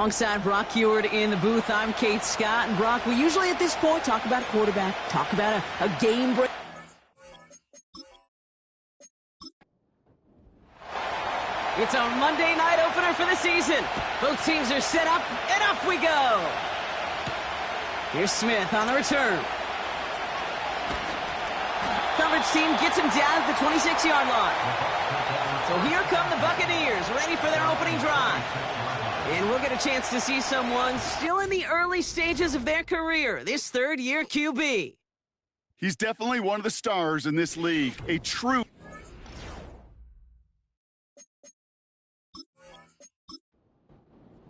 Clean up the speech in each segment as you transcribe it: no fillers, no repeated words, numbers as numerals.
Alongside Brock Heward in the booth, I'm Kate Scott. And Brock, we usually at this point talk about a quarterback, talk about a game break. It's a Monday night opener for the season. Both teams are set up, and off we go. Here's Smith on the return. Coverage team gets him down at the 26-yard line. So here come the Buccaneers, ready for their opening drive. And we'll get a chance to see someone still in the early stages of their career, this third-year QB. He's definitely one of the stars in this league, a true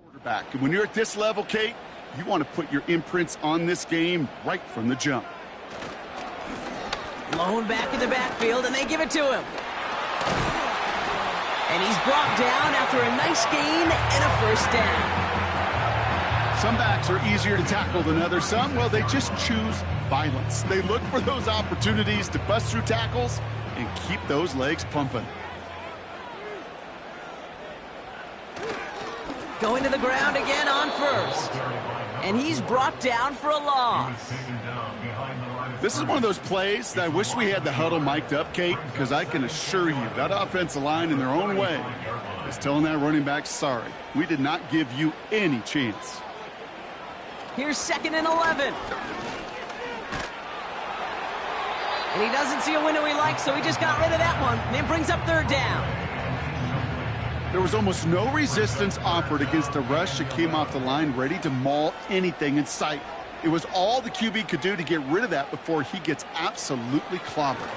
quarterback. And when you're at this level, Kate, you want to put your imprints on this game right from the jump. Blown back in the backfield, and they give it to him. And he's brought down after a nice gain and a first down. Some backs are easier to tackle than others. Some, well, they just choose violence. They look for those opportunities to bust through tackles and keep those legs pumping. Going to the ground again on first. And he's brought down for a loss. This is one of those plays that I wish we had the huddle mic'd up, Kate, because I can assure you that offensive line in their own way is telling that running back, sorry, we did not give you any chance. Here's 2nd and 11. And he doesn't see a window he likes, so he just got rid of that one. And then brings up 3rd down. There was almost no resistance offered against a rush that came off the line ready to maul anything in sight. It was all the QB could do to get rid of that before he gets absolutely clobbered.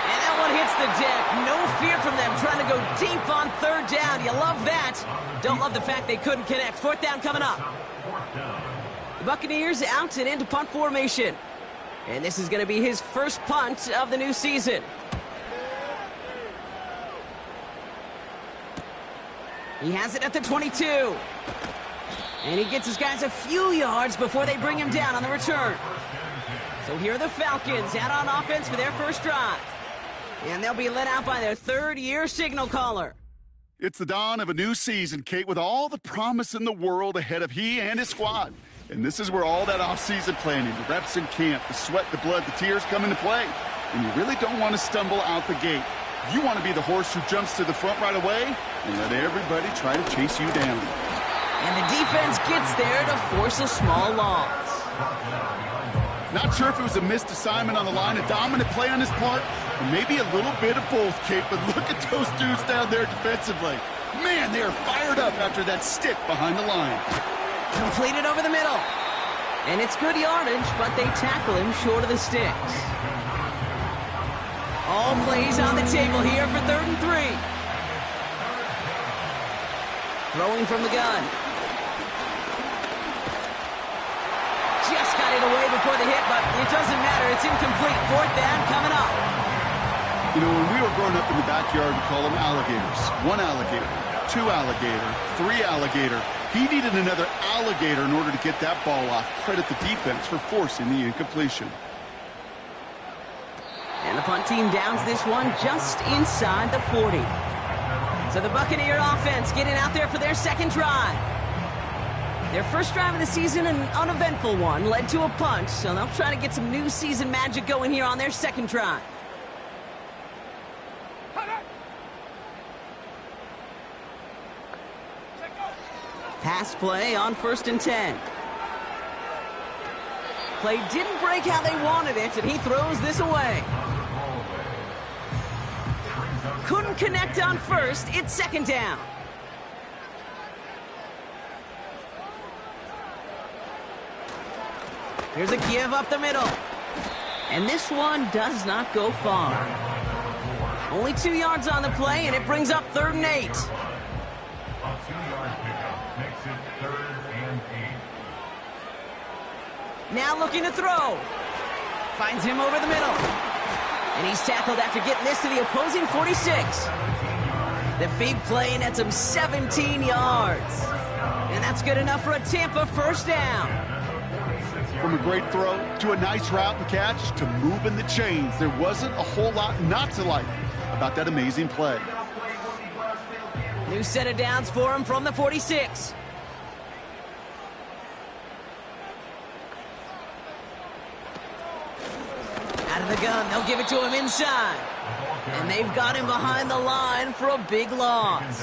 And that one hits the deck. No fear from them trying to go deep on 3rd down. You love that. Don't love the fact they couldn't connect. 4th down coming up. The Buccaneers out and into punt formation. And this is going to be his first punt of the new season. He has it at the 22. And he gets his guys a few yards before they bring him down on the return. So here are the Falcons out on offense for their first drive. And they'll be let out by their 3rd-year signal caller. It's the dawn of a new season, Kate, with all the promise in the world ahead of he and his squad. And this is where all that off-season planning, the reps in camp, the sweat, the blood, the tears come into play. And you really don't want to stumble out the gate. You want to be the horse who jumps to the front right away and let everybody try to chase you down. And the defense gets there to force a small loss. Not sure if it was a missed assignment on the line, a dominant play on his part, or maybe a little bit of both, Kate, but look at those dudes down there defensively. Man, they are fired up after that stick behind the line. Completed over the middle. And it's good yardage, but they tackle him short of the sticks. All plays on the table here for 3rd and 3. Throwing from the gun. Just got it away before the hit, but it doesn't matter. It's incomplete. 4th down coming up. You know, when we were growing up in the backyard, we call them alligators. 1 alligator, 2 alligator, 3 alligator. He needed another alligator in order to get that ball off. Credit the defense for forcing the incompletion. And the punt team downs this one just inside the 40. So the Buccaneer offense getting out there for their 2nd drive. Their first drive of the season, an uneventful one, led to a punt, so they'll try to get some new season magic going here on their 2nd drive. Pass play on 1st and 10. Play didn't break how they wanted it, and he throws this away. Couldn't connect on 1st. It's 2nd down. Here's a give up the middle. And this one does not go far. Only 2 yards on the play, and it brings up 3rd and 8. Now looking to throw. Finds him over the middle. And he's tackled after getting this to the opposing 46. The big play nets him 17 yards. And that's good enough for a Tampa 1st down. From a great throw to a nice route and catch to moving the chains, there wasn't a whole lot not to like about that amazing play. New set of downs for him from the 46. Out of the gun, they'll give it to him inside. And they've got him behind the line for a big loss.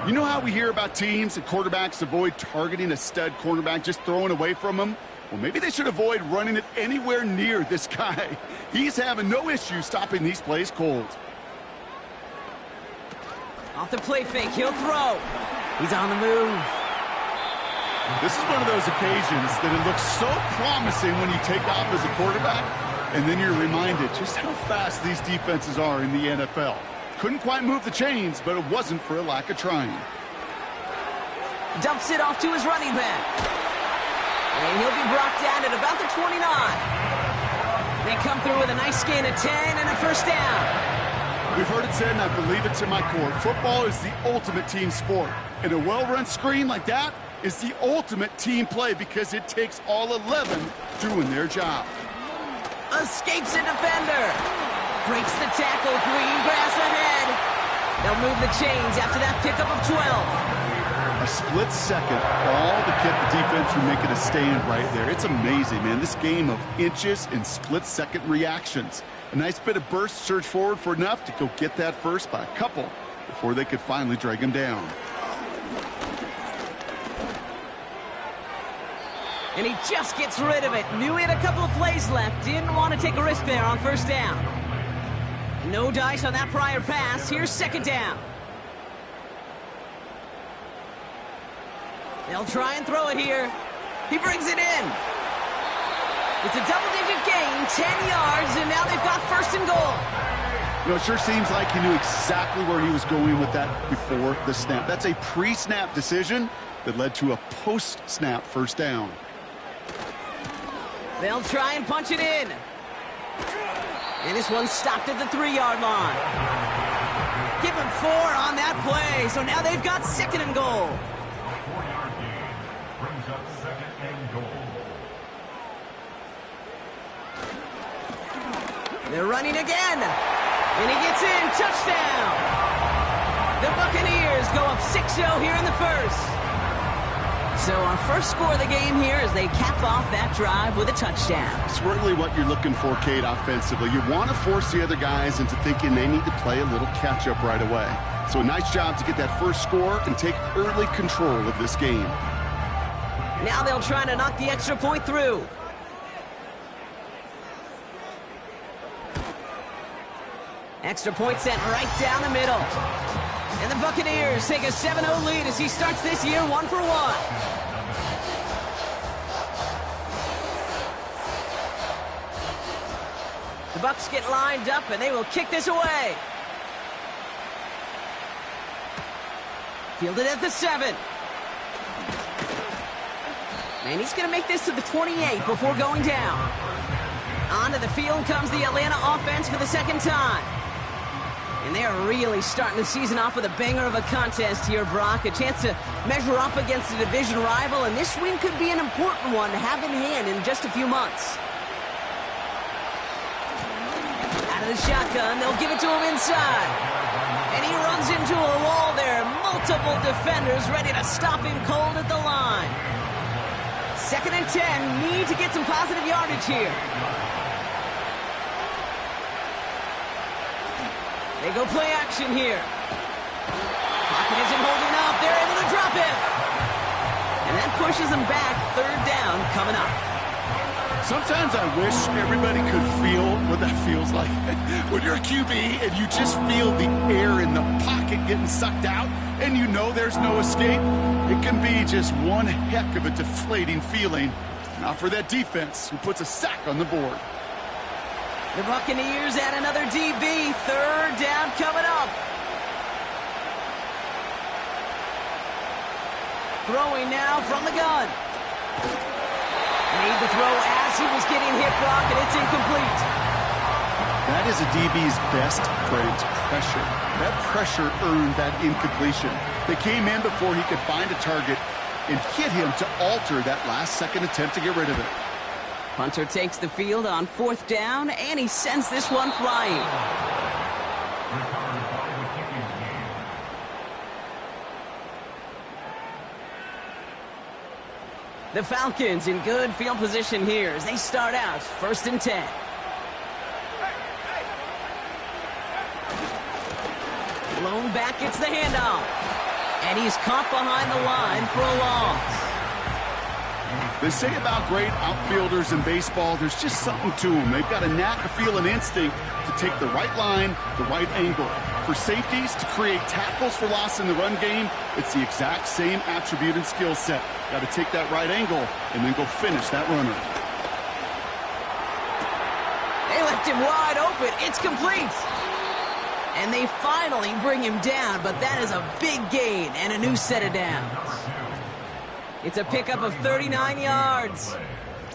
You know how we hear about teams and quarterbacks avoid targeting a stud cornerback, just throwing away from him? Well, maybe they should avoid running it anywhere near this guy. He's having no issue stopping these plays cold. Off the play fake, he'll throw. He's on the move. This is one of those occasions that it looks so promising when you take off as a quarterback, and then you're reminded just how fast these defenses are in the NFL. Couldn't quite move the chains, but it wasn't for a lack of trying. Dumps it off to his running back. And he'll be brought down at about the 29. They come through with a nice gain of 10 and a first down. We've heard it said, and I believe it to my core, football is the ultimate team sport. And a well-run screen like that is the ultimate team play because it takes all 11 doing their job. Escapes a defender. Breaks the tackle. Green grass ahead. They'll move the chains after that pickup of 12. A split second, all to keep the defense from making a stand right there. It's amazing, man. This game of inches and split-second reactions. A nice bit of burst, surge forward for enough to go get that first by a couple before they could finally drag him down. And he just gets rid of it. Knew he had a couple of plays left. Didn't want to take a risk there on first down. No dice on that prior pass. Here's second down. They'll try and throw it here. He brings it in. It's a double-digit gain, 10 yards, and now they've got first and goal. You know, it sure seems like he knew exactly where he was going with that before the snap. That's a pre-snap decision that led to a post-snap first down. They'll try and punch it in. And this one stopped at the 3-yard line. Give him 4 on that play, so now they've got second and goal. They're running again. And he gets in. Touchdown. The Buccaneers go up 6-0 here in the first. So our first score of the game here as they cap off that drive with a touchdown. It's really what you're looking for, Kate, offensively. You want to force the other guys into thinking they need to play a little catch-up right away. So a nice job to get that first score and take early control of this game. Now they'll try to knock the extra point through. Extra point sent right down the middle. And the Buccaneers take a 7-0 lead as he starts this year 1 for 1. The Bucs get lined up and they will kick this away. Fielded at the 7. And he's going to make this to the 28 before going down. Onto the field comes the Atlanta offense for the second time. And they are really starting the season off with a banger of a contest here, Brock. A chance to measure up against a division rival, and this win could be an important one to have in hand in just a few months. Out of the shotgun, they'll give it to him inside. And he runs into a wall there. Multiple defenders ready to stop him cold at the line. 2nd and 10, need to get some positive yardage here. They go play action here. Pocket isn't holding up. They're able to drop it. And that pushes them back. 3rd down coming up. Sometimes I wish everybody could feel what that feels like. When you're a QB and you just feel the air in the pocket getting sucked out and you know there's no escape, it can be just one heck of a deflating feeling. Now for that defense who puts a sack on the board. The Buccaneers add another DB. 3rd down coming up. Throwing now from the gun. Made the throw as he was getting hit, Brock, and it's incomplete. That is a DB's best friend, pressure. That pressure earned that incompletion. They came in before he could find a target and hit him to alter that last-second attempt to get rid of it. Punter takes the field on 4th down, and he sends this one flying. The Falcons in good field position here as they start out 1st and 10. Blown back gets the handoff. And he's caught behind the line for a loss. They say about great outfielders in baseball, there's just something to them. They've got a knack, a feel, and instinct to take the right line, the right angle. For safeties, to create tackles for loss in the run game, it's the exact same attribute and skill set. Got to take that right angle and then go finish that runner. They left him wide open. It's complete. And they finally bring him down, but that is a big gain and a new set of downs. It's a pickup of 39 yards.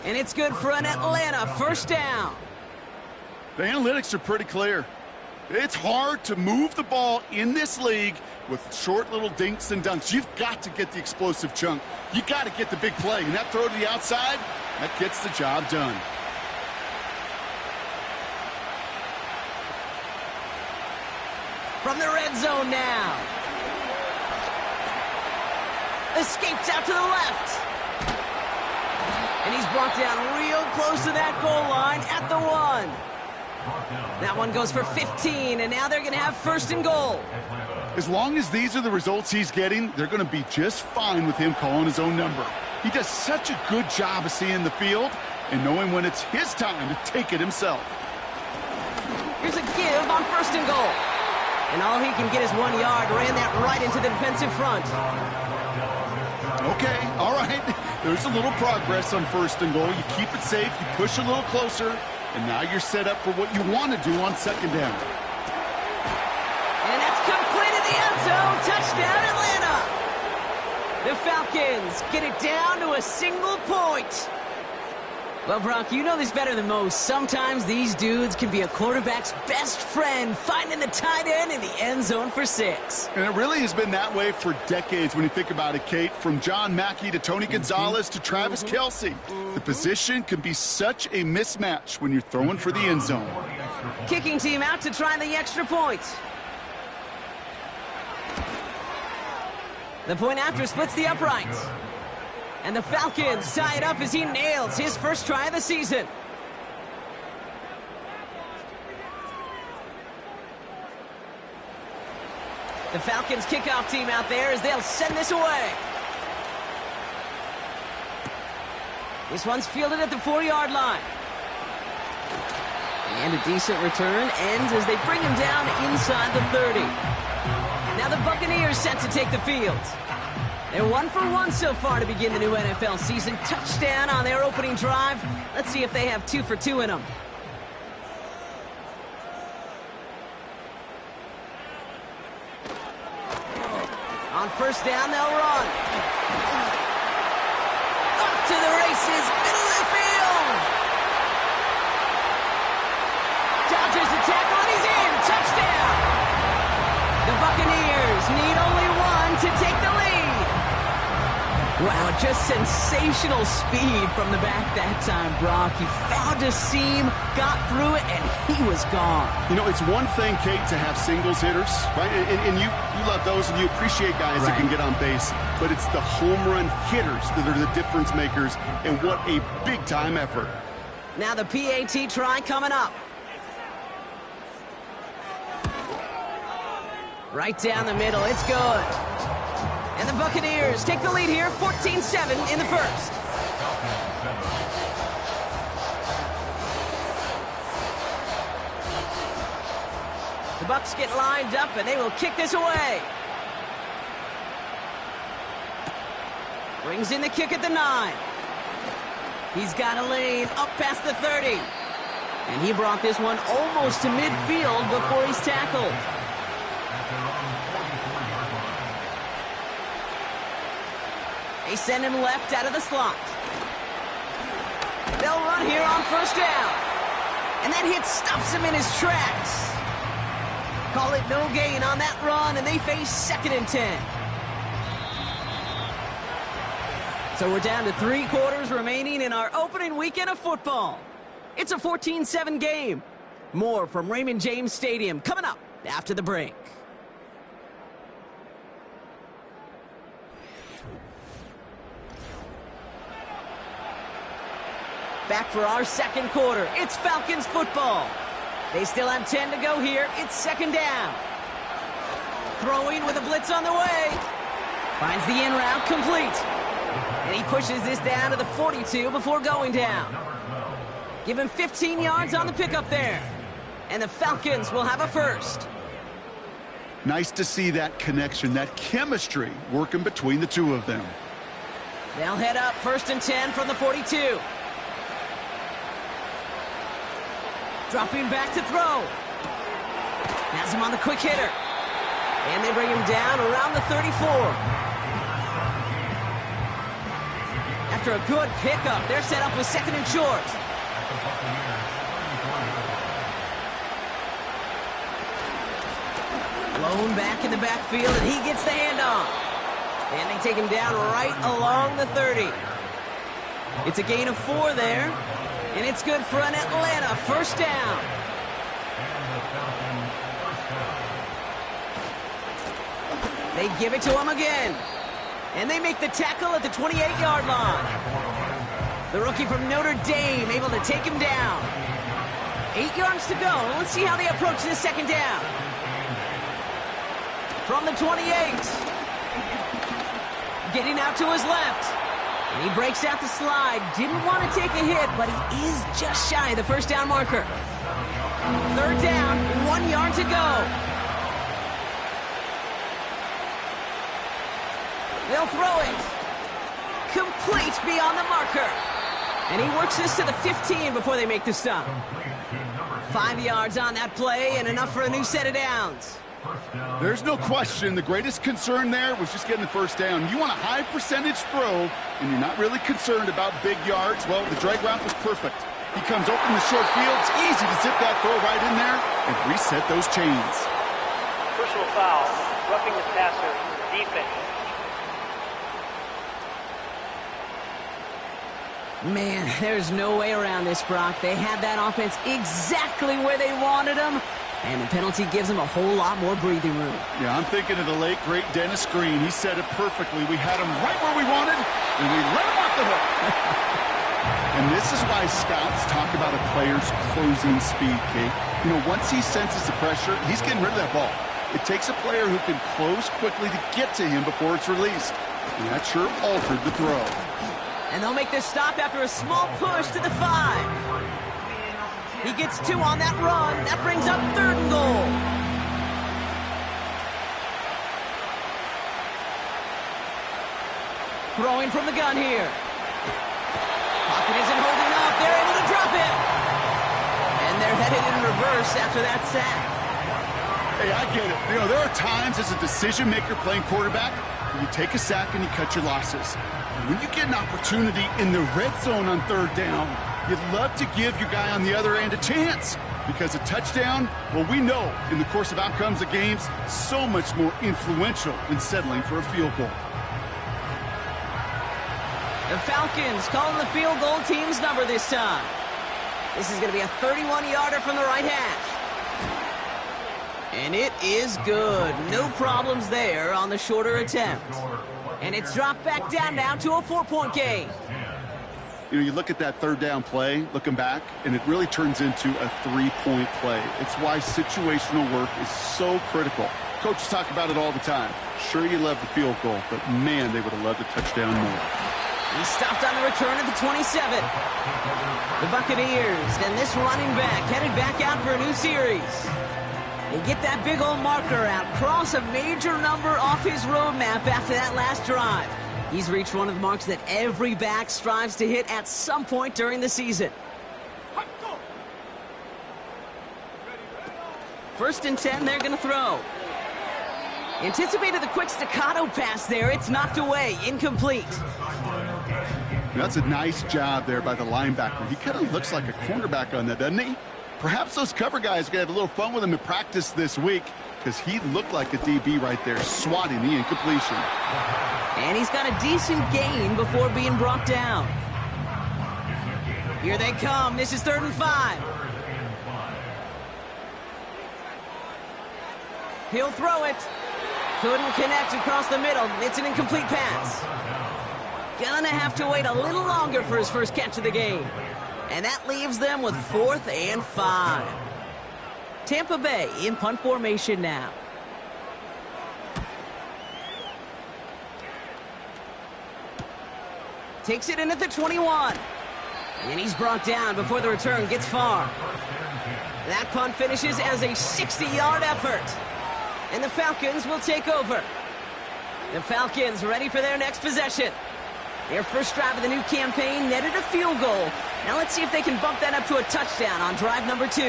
And it's good for an Atlanta 1st down. The analytics are pretty clear. It's hard to move the ball in this league with short little dinks and dunks. You've got to get the explosive chunk. You got to get the big play. And that throw to the outside, that gets the job done. From the red zone now. Escapes out to the left. And he's brought down real close to that goal line at the 1. That one goes for 15, and now they're going to have 1st and goal. As long as these are the results he's getting, they're going to be just fine with him calling his own number. He does such a good job of seeing the field and knowing when it's his time to take it himself. Here's a give on 1st and goal. And all he can get is 1 yard. Ran that right into the defensive front. Okay, all right. There's a little progress on 1st and goal. You keep it safe, you push a little closer, and now you're set up for what you want to do on 2nd down. And that's complete in the end zone. Touchdown, Atlanta. The Falcons get it down to a single point. Well, Brock, you know this better than most. Sometimes these dudes can be a quarterback's best friend, finding the tight end in the end zone for 6. And it really has been that way for decades when you think about it, Kate. From John Mackey to Tony Gonzalez to Travis Kelce. The position can be such a mismatch when you're throwing for the end zone. Kicking team out to try the extra point. The point after splits the uprights. And the Falcons tie it up as he nails his 1st try of the season. The Falcons kickoff team out there as they'll send this away. This one's fielded at the 4-yard line. And a decent return ends as they bring him down inside the 30. Now the Buccaneers set to take the field. They're 1 for 1 so far to begin the new NFL season. Touchdown on their opening drive. Let's see if they have 2 for 2 in them. On 1st down, they'll run. Up to the races, middle of the field. Dodgers the tackle, and he's in. Touchdown. The Buccaneers need only 1 to take the lead. Wow, just sensational speed from the back that time, Brock. He found a seam, got through it, and he was gone. You know, it's one thing, Kate, to have singles hitters, right? And you love those, and you appreciate guys that can get on base. But it's the home run hitters that are the difference makers, and what a big-time effort. Now the PAT try coming up. Right down the middle, it's good. And the Buccaneers take the lead here, 14-7 in the 1st. The Bucs get lined up, and they will kick this away. Brings in the kick at the 9. He's got a lane up past the 30. And he brought this one almost to midfield before he's tackled. They send him left out of the slot. They'll run here on 1st down. And that hit stops him in his tracks. Call it no gain on that run, and they face 2nd and 10. So we're down to 3 quarters remaining in our opening weekend of football. It's a 14-7 game. More from Raymond James Stadium coming up after the break. Back for our second quarter. It's Falcons football. They still have 10 to go here. It's second down. Throwing with a blitz on the way. Finds the in route complete. And he pushes this down to the 42 before going down. Give him 15 yards on the pickup there. And the Falcons will have a first. Nice to see that connection, that chemistry working between the two of them. They'll head up 1st and 10 from the 42. Dropping back to throw. Has him on the quick hitter. And they bring him down around the 34. After a good pickup, they're set up with 2nd and short. Blown back in the backfield, and he gets the handoff. And they take him down right along the 30. It's a gain of 4 there. And it's good for an Atlanta first down. They give it to him again. And they make the tackle at the 28-yard line. The rookie from Notre Dame able to take him down. 8 yards to go. Let's see how they approach this second down. From the 28. Getting out to his left. And he breaks out the slide. Didn't want to take a hit, but he is just shy of the first down marker. 3rd down, 1 yard to go. They'll throw it. Complete beyond the marker. And he works this to the 15 before they make the stop. 5 yards on that play and enough for a new set of downs. There's no question the greatest concern there was just getting the first down. You want a high percentage throw, and you're not really concerned about big yards. Well, the drag route was perfect. He comes open the short field. It's easy to zip that throw right in there and reset those chains. Personal foul, roughing the passer, defense. Man, there's no way around this, Brock. They had that offense exactly where they wanted them. And the penalty gives him a whole lot more breathing room. Yeah, I'm thinking of the late, great Dennis Green. He said it perfectly. We had him right where we wanted, and we let him off the hook. And this is why scouts talk about a player's closing speed, Kate. You know, once he senses the pressure, he's getting rid of that ball. It takes a player who can close quickly to get to him before it's released. And that sure altered the throw. And they'll make this stop after a small push to the 5. He gets 2 on that run. That brings up 3rd and goal. Throwing from the gun here. Pocket isn't holding up. They're able to drop it. And they're headed in reverse after that sack. Hey, I get it. You know, there are times as a decision-maker playing quarterback where you take a sack and you cut your losses. When you get an opportunity in the red zone on 3rd down, you'd love to give your guy on the other end a chance, because a touchdown, well, we know in the course of outcomes of games, so much more influential than settling for a field goal. The Falcons calling the field goal team's number this time. This is going to be a 31-yarder from the right hash. And it is good. No problems there on the shorter attempt. And it's dropped back down now to a 4-point game. You know, you look at that 3rd down play, looking back, and it really turns into a 3-point play. It's why situational work is so critical. Coaches talk about it all the time. Sure, you love the field goal, but man, they would have loved a touchdown more. He stopped on the return at the 27. The Buccaneers and this running back headed back out for a new series. They get that big old marker out, cross a major number off his roadmap after that last drive. He's reached one of the marks that every back strives to hit at some point during the season. 1st and 10, they're going to throw. Anticipated the quick staccato pass there. It's knocked away, incomplete. That's a nice job there by the linebacker. He kind of looks like a cornerback on that, doesn't he? Perhaps those cover guys are going to have a little fun with him in practice this week, because he looked like a DB right there, swatting the incompletion. And he's got a decent gain before being brought down. Here they come. This is 3rd and 5. He'll throw it. Couldn't connect across the middle. It's an incomplete pass. Gonna have to wait a little longer for his first catch of the game. And that leaves them with 4th and 5. Tampa Bay in punt formation now. Takes it in at the 21. And he's brought down before the return gets far. That punt finishes as a 60-yard effort. And the Falcons will take over. The Falcons ready for their next possession. Their first drive of the new campaign netted a field goal. Now let's see if they can bump that up to a touchdown on drive number 2.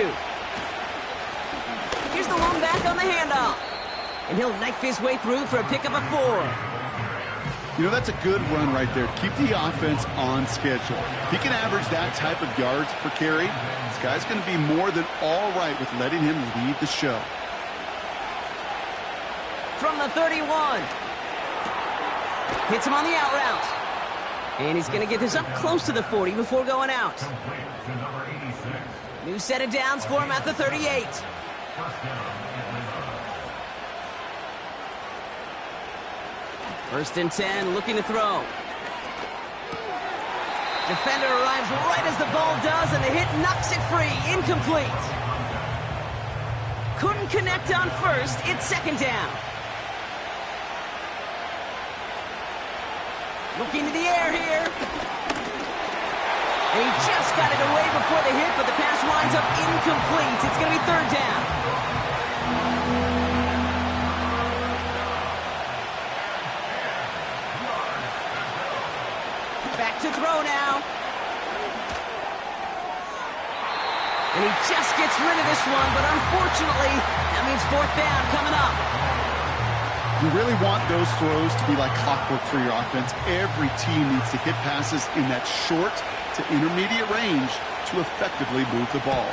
Here's the long back on the handoff. And he'll knife his way through for a pickup of 4. You know, that's a good run right there. Keep the offense on schedule. If he can average that type of yards per carry, this guy's going to be more than all right with letting him lead the show. From the 31. Hits him on the out route. And he's going to get this up close to the 40 before going out. New set of downs for him at the 38. First and 10, looking to throw. Defender arrives right as the ball does, and the hit knocks it free. Incomplete. Couldn't connect on first. It's second down. Looking to the air here. And he just got it away before the hit, but the pass winds up incomplete. It's going to be third down. Back to throw now. And he just gets rid of this one, but unfortunately, that means fourth down coming up. You really want those throws to be like clockwork for your offense. Every team needs to hit passes in that short to intermediate range to effectively move the ball.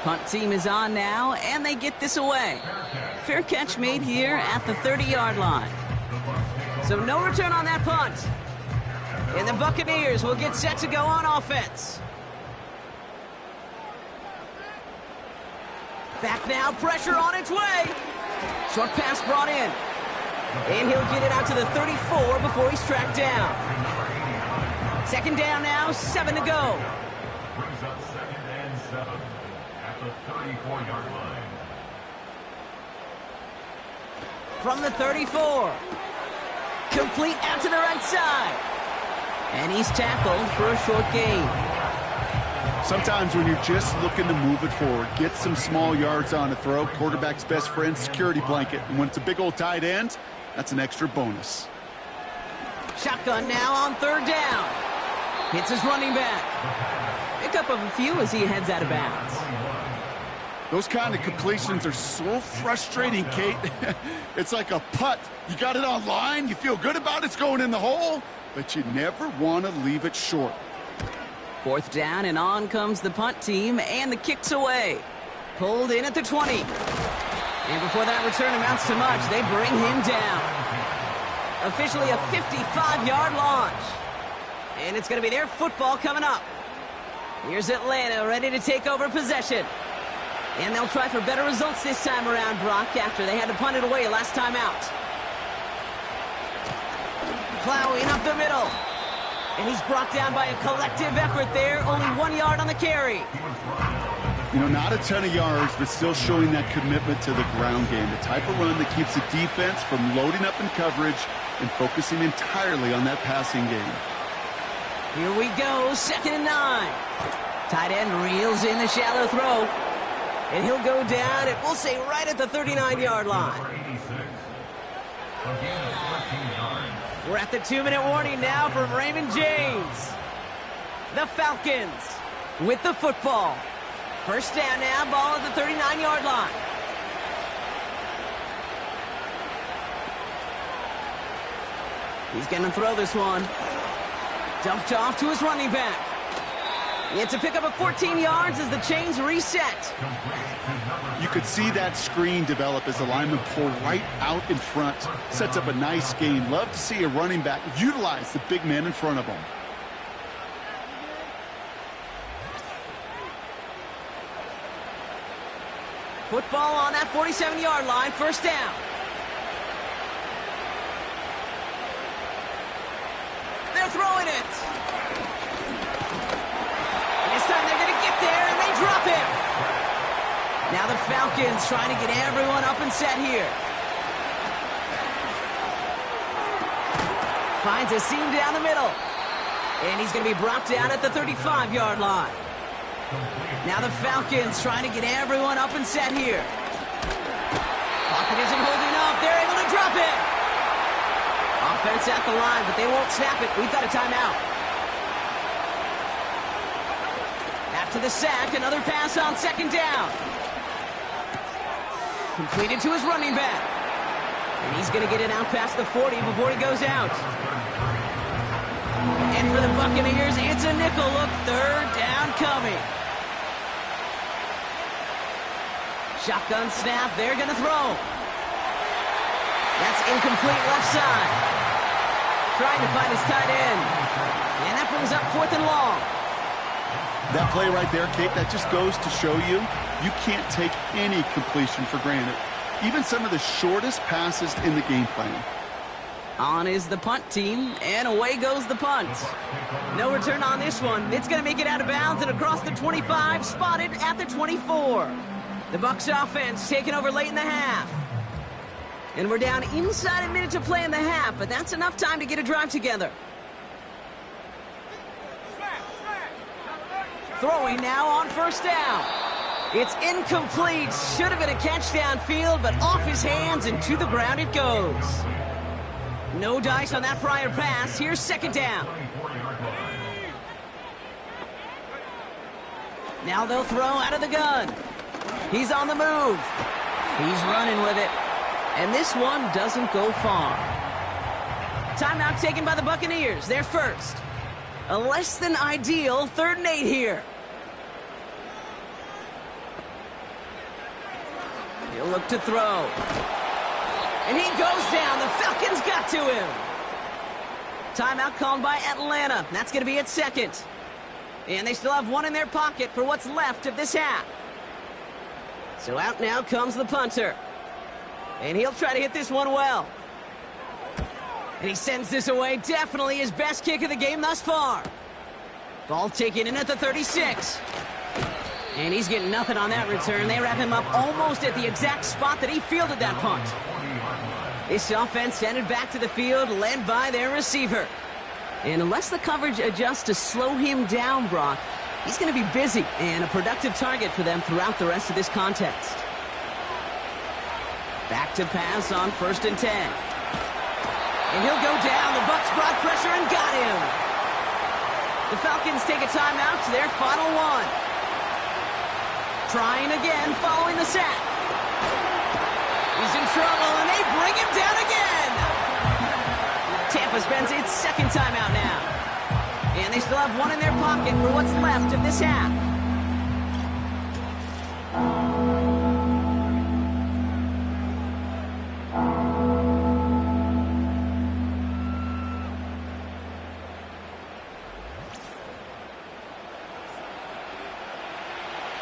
Punt team is on now, and they get this away. Fair catch made here at the 30-yard line. So no return on that punt. And the Buccaneers will get set to go on offense. Back now, pressure on its way. Short pass brought in. And he'll get it out to the 34 before he's tracked down. Second down now, 7 to go. Brings up 2nd and 7 at the 34-yard line. From the 34. Complete out to the right side. And he's tackled for a short gain. Sometimes when you're just looking to move it forward, get some small yards on a throw, quarterback's best friend, security blanket. And when it's a big old tight end, that's an extra bonus. Shotgun now on third down. Hits his running back. Pickup of a few as he heads out of bounds. Those kind of completions are so frustrating, Kate. It's like a putt. You got it on line, you feel good about it's going in the hole, but you never want to leave it short. Fourth down, and on comes the punt team, and the kick's away. Pulled in at the 20. And before that return amounts to much, they bring him down. Officially a 55-yard launch. And it's going to be their football coming up. Here's Atlanta ready to take over possession. And they'll try for better results this time around, Brock, after they had to punt it away last time out. Plowing up the middle. And he's brought down by a collective effort there. Only 1 yard on the carry. You know, not a ton of yards, but still showing that commitment to the ground game. The type of run that keeps the defense from loading up in coverage and focusing entirely on that passing game. Here we go, 2nd and 9. Tight end reels in the shallow throw. And he'll go down, and we'll say right at the 39-yard line. We're at the 2-minute warning now from Raymond James. The Falcons with the football. First down now, ball at the 39-yard line. He's going to throw this one. Dumped off to his running back. It's a pickup of 14 yards as the chains reset. You could see that screen develop as the linemen pull right out in front. Sets up a nice gain. Love to see a running back utilize the big man in front of him. Football on that 47-yard line, first down. They're throwing it. Falcons trying to get everyone up and set here. Finds a seam down the middle. And he's going to be brought down at the 35-yard line. Now the Falcons trying to get everyone up and set here. Pocket isn't holding up. They're able to drop it. Offense at the line, but they won't snap it. We've got a timeout. After the sack, another pass on second down. Completed to his running back. And he's going to get it out past the 40 before he goes out. And for the Buccaneers, it's a nickel look. Third down coming. Shotgun snap. They're going to throw. That's incomplete left side. Trying to find his tight end. And that brings up 4th and long. That play right there, Kate, that just goes to show you, you can't take any completion for granted. Even some of the shortest passes in the game plan. On is the punt team, and away goes the punt. No return on this one. It's going to make it out of bounds and across the 25, spotted at the 24. The Bucs offense taking over late in the half. And we're down inside a minute to play in the half, but that's enough time to get a drive together. Throwing now on first down. It's incomplete. Should have been a catch downfield, but off his hands and to the ground it goes. No dice on that prior pass. Here's second down. Now they'll throw out of the gun. He's on the move. He's running with it. And this one doesn't go far. Timeout taken by the Buccaneers. They're first. A less than ideal 3rd and 8 here. He'll look to throw. And he goes down. The Falcons got to him. Timeout called by Atlanta. That's going to be at second. And they still have one in their pocket for what's left of this half. So out now comes the punter. And he'll try to hit this one well. And he sends this away. Definitely his best kick of the game thus far. Ball taken in at the 36. And he's getting nothing on that return. They wrap him up almost at the exact spot that he fielded that punt. This offense headed back to the field, led by their receiver. And unless the coverage adjusts to slow him down, Brock, he's going to be busy and a productive target for them throughout the rest of this contest. Back to pass on 1st and 10. And he'll go down. The Bucs brought pressure and got him. The Falcons take a timeout to their final one. Trying again following the sack. He's in trouble, and they bring him down again. Tampa spends its second timeout now. And they still have one in their pocket for what's left of this half.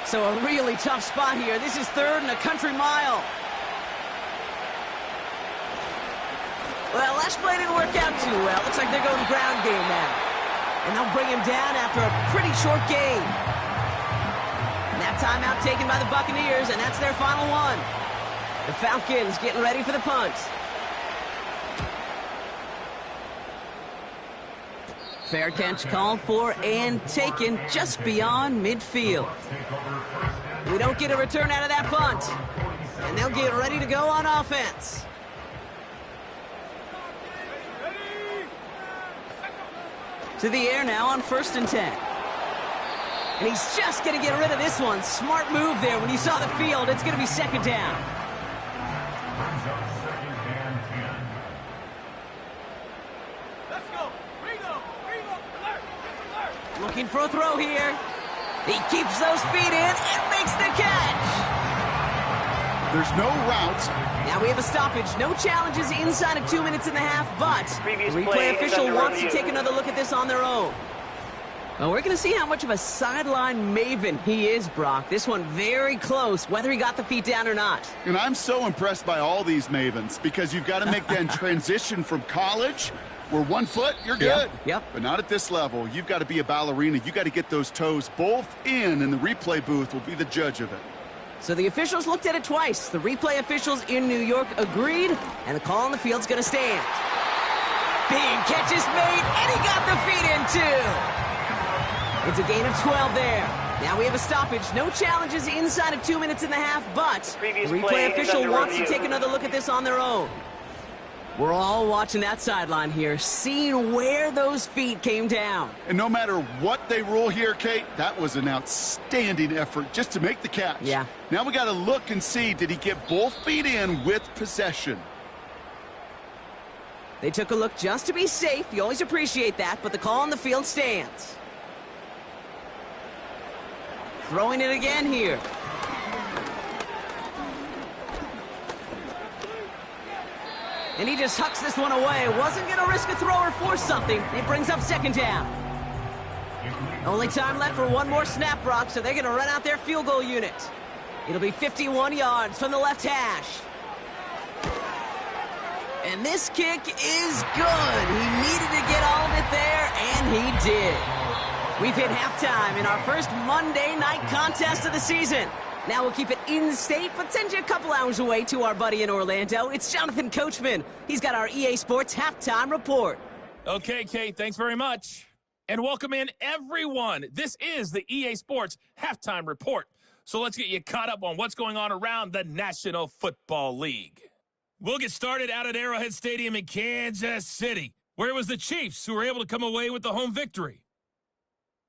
So a really tough spot here. This is 3rd and a country mile. Well, last play didn't work out too well. Looks like they're going ground game now. And they'll bring him down after a pretty short gain. And that timeout taken by the Buccaneers, and that's their final one. The Falcons getting ready for the punt. Fair catch called for and taken just beyond midfield. We don't get a return out of that punt. And they'll get ready to go on offense. To the air now on 1st and 10. And he's just going to get rid of this one. Smart move there. When you saw the field, it's going to be second down. Looking for a throw here. He keeps those feet in and makes the catch. There's no routes. Now we have a stoppage. No challenges inside of 2 minutes and a half, but the replay official wants to take another look at this on their own. Well, we're going to see how much of a sideline maven he is, Brock. This one very close, whether he got the feet down or not. And I'm so impressed by all these mavens because you've got to make that transition from college where 1 foot, you're good. Yep. But not at this level. You've got to be a ballerina. You've got to get those toes both in, and the replay booth will be the judge of it. So the officials looked at it twice. The replay officials in New York agreed, and the call on the field's going to stand. Big catch is made, and he got the feet in, too. It's a gain of 12 there. Now we have a stoppage. No challenges inside of 2 minutes and a half, but the replay official wants to take another look at this on their own. We're all watching that sideline here, seeing where those feet came down. And no matter what they rule here, Kate, that was an outstanding effort just to make the catch. Yeah. Now we got to look and see, did he get both feet in with possession? They took a look just to be safe. You always appreciate that, but the call on the field stands. Throwing it again here. And he just hucks this one away. Wasn't going to risk a throw or force something. It brings up second down. Only time left for one more snap, Brock, so they're going to run out their field goal unit. It'll be 51 yards from the left hash. And this kick is good. He needed to get all of it there, and he did. We've hit halftime in our first Monday night contest of the season. Now we'll keep it in-state, but send you a couple hours away to our buddy in Orlando. It's Jonathan Coachman. He's got our EA Sports Halftime Report. Okay, Kate, thanks very much. And welcome in, everyone. This is the EA Sports Halftime Report. So let's get you caught up on what's going on around the National Football League. We'll get started out at Arrowhead Stadium in Kansas City, where it was the Chiefs who were able to come away with the home victory.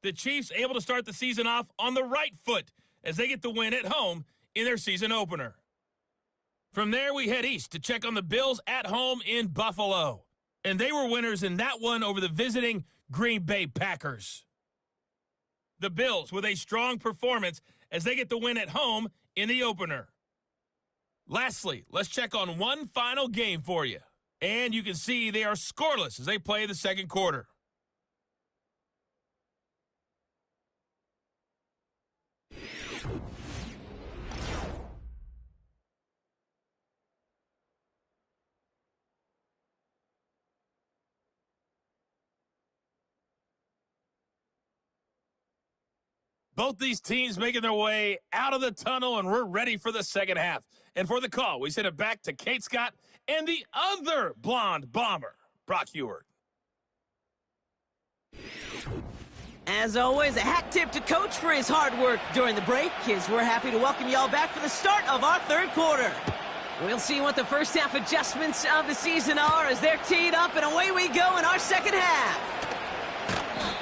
The Chiefs able to start the season off on the right foot as they get the win at home in their season opener. From there, we head east to check on the Bills at home in Buffalo. And they were winners in that one over the visiting Green Bay Packers. The Bills with a strong performance as they get the win at home in the opener. Lastly, let's check on one final game for you. And you can see they are scoreless as they play the second quarter. Both these teams making their way out of the tunnel, and we're ready for the second half. And for the call, we send it back to Kate Scott and the other blonde bomber, Brock Heward. As always, a hat tip to Coach for his hard work during the break, as we're happy to welcome y'all back for the start of our third quarter. We'll see what the first half adjustments of the season are as they're teed up, and away we go in our second half.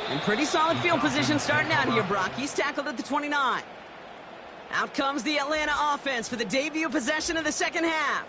And pretty solid field position starting out here, Brock. He's tackled at the 29. Out comes the Atlanta offense for the debut possession of the second half.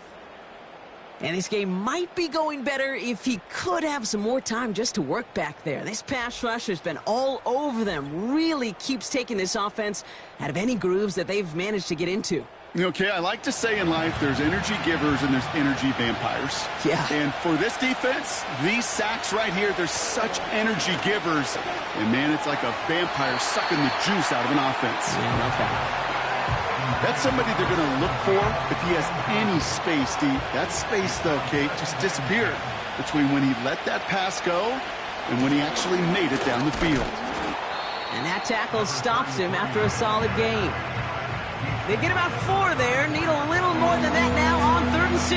And this game might be going better if he could have some more time just to work back there. This pass rush has been all over them. Really keeps taking this offense out of any grooves that they've managed to get into. Okay, I like to say in life there's energy givers and there's energy vampires. Yeah. And for this defense, these sacks right here, they're such energy givers. And, man, it's like a vampire sucking the juice out of an offense. Yeah, okay. That's somebody they're going to look for if he has any space, deep. That space, though, Kate, just disappeared between when he let that pass go and when he actually made it down the field. And that tackle stops him after a solid gain. They get about 4 there, need a little more than that now on 3rd and 6.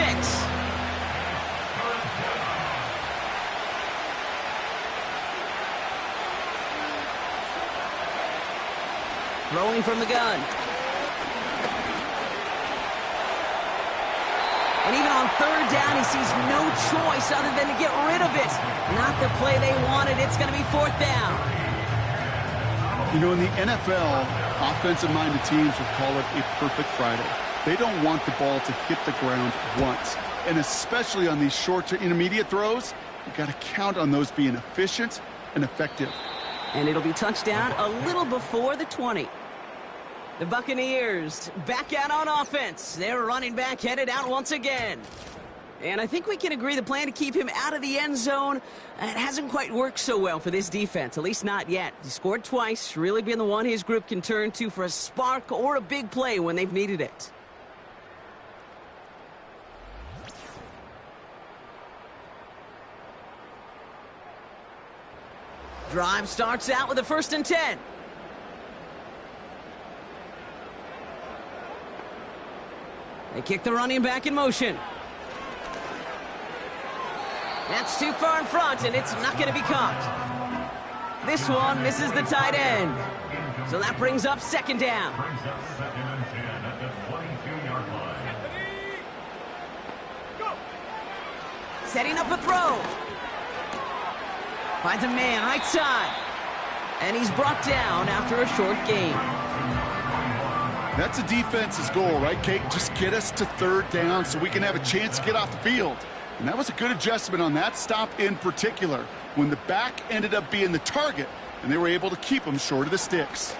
Throwing from the gun. And even on 3rd down, he sees no choice other than to get rid of it. Not the play they wanted. It's going to be 4th down. You know, in the NFL, offensive-minded teams will call it a perfect Friday. They don't want the ball to hit the ground once. And especially on these short to intermediate throws, you've got to count on those being efficient and effective. And it'll be touchdown a little before the 20. The Buccaneers back out on offense. Their running back headed out once again. And I think we can agree the plan to keep him out of the end zone, it hasn't quite worked so well for this defense, at least not yet. He scored twice, really been the one his group can turn to for a spark or a big play when they've needed it. Drive starts out with a 1st and 10. They kick the running back in motion. That's too far in front, and it's not going to be caught. This one misses the tight end. So that brings up second down. Brings up 2nd and 10 at the 22-yard line. Setting up a throw. Finds a man right side. And he's brought down after a short gain. That's a defense's goal, right, Kate? Just get us to third down so we can have a chance to get off the field. And that was a good adjustment on that stop in particular, when the back ended up being the target, and they were able to keep him short of the sticks.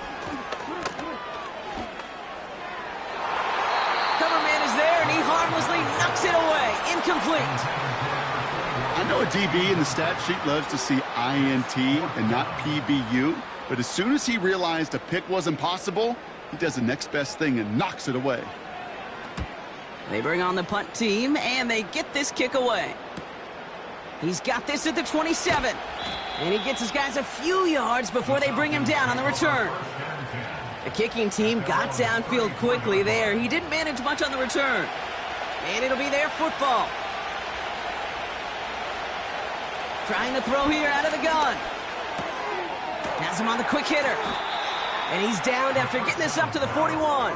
Cover man is there, and he harmlessly knocks it away. Incomplete. I know a DB in the stat sheet loves to see INT and not PBU, but as soon as he realized a pick wasn't possible, he does the next best thing and knocks it away. They bring on the punt team, and they get this kick away. He's got this at the 27. And he gets his guys a few yards before they bring him down on the return. The kicking team got downfield quickly there. He didn't manage much on the return. And it'll be their football. Trying to throw here out of the gun. Has him on the quick hitter. And he's downed after getting this up to the 41.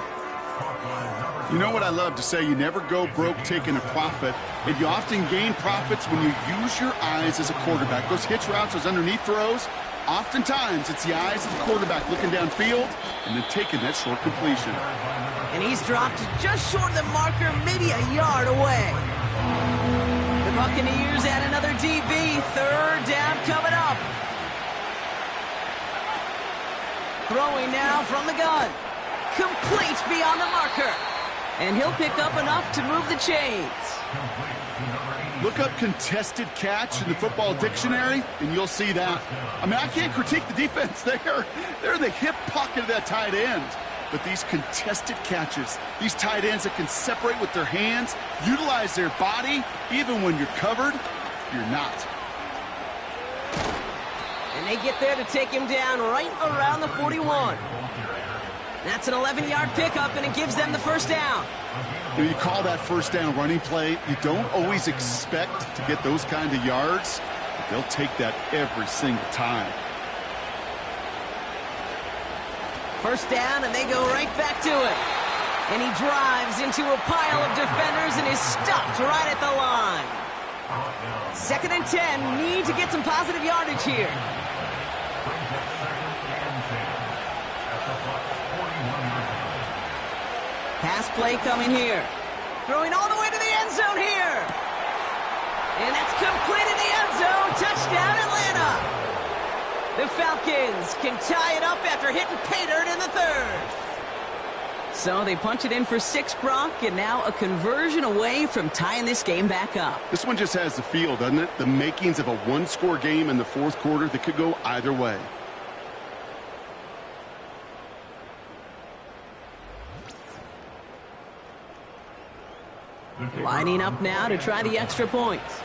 You know what I love to say? You never go broke taking a profit, and you often gain profits when you use your eyes as a quarterback. Those hitch routes, those underneath throws, oftentimes it's the eyes of the quarterback looking downfield and then taking that short completion. And he's dropped just short of the marker, maybe a yard away. The Buccaneers add another DB. Third down coming up. Throwing now from the gun. Complete beyond the marker. And he'll pick up enough to move the chains. Look up contested catch in the football dictionary, and you'll see that. I mean, I can't critique the defense there. They're in the hip pocket of that tight end. But these contested catches, these tight ends that can separate with their hands, utilize their body, even when you're covered, you're not. And they get there to take him down right around the 41. That's an 11-yard pickup, and it gives them the first down. When you call that first down running play, you don't always expect to get those kind of yards, but they'll take that every single time. First down, and they go right back to it. And he drives into a pile of defenders and is stopped right at the line. 2nd and 10, need to get some positive yardage here. Pass play coming here. Throwing all the way to the end zone here. And that's complete in the end zone. Touchdown, Atlanta. The Falcons can tie it up after hitting pay dirt in the third. So they punch it in for 6, Brock, and now a conversion away from tying this game back up. This one just has the feel, doesn't it? The makings of a one-score game in the fourth quarter that could go either way. Lining up now to try the extra points.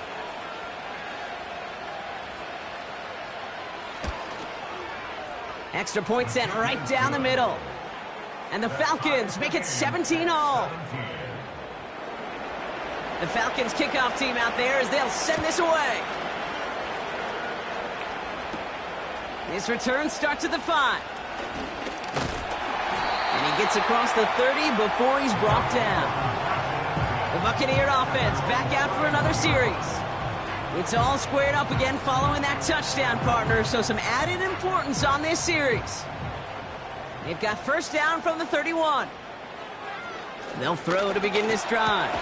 Extra point sent right down the middle. And the Falcons make it 17 all. The Falcons kickoff team out there as they'll send this away. This return starts at the 5. And he gets across the 30 before he's brought down. The Buccaneer offense back out for another series. It's all squared up again following that touchdown, partner, so some added importance on this series. They've got first down from the 31. They'll throw to begin this drive.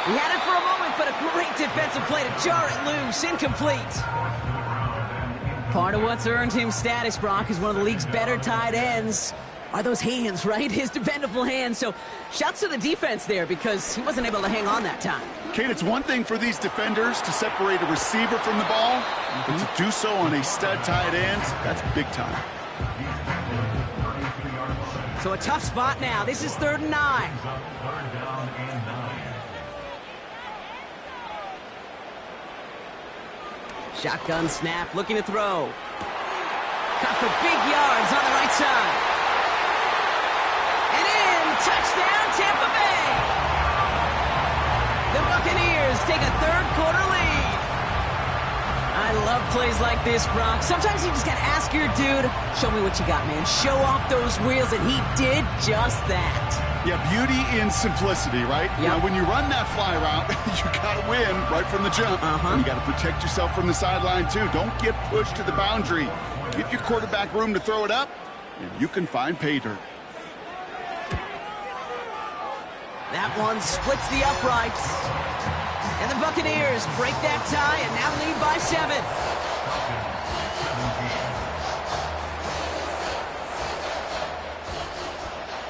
He had it for a moment, but a great defensive play to jar it loose. Incomplete. Part of what's earned him status, Brock, is one of the league's better tight ends. Are those hands, right? His dependable hands. So shouts to the defense there because he wasn't able to hang on that time. Kate, it's one thing for these defenders to separate a receiver from the ball, but to do so on a stud tight end, that's big time. So a tough spot now. This is 3rd and 9. Shotgun snap, looking to throw. Cut for big yards on the right side. And in, touchdown, Tampa Bay. Buccaneers take a third-quarter lead. I love plays like this, Brock. Sometimes you just got to ask your dude, show me what you got, man. Show off those wheels, and he did just that. Yeah, beauty in simplicity, right? Yep. Now, when you run that fly route, you got to win right from the jump. And you got to protect yourself from the sideline, too. Don't get pushed to the boundary. Give your quarterback room to throw it up, and you can find pay dirt. That one splits the uprights. And the Buccaneers break that tie and now lead by 7.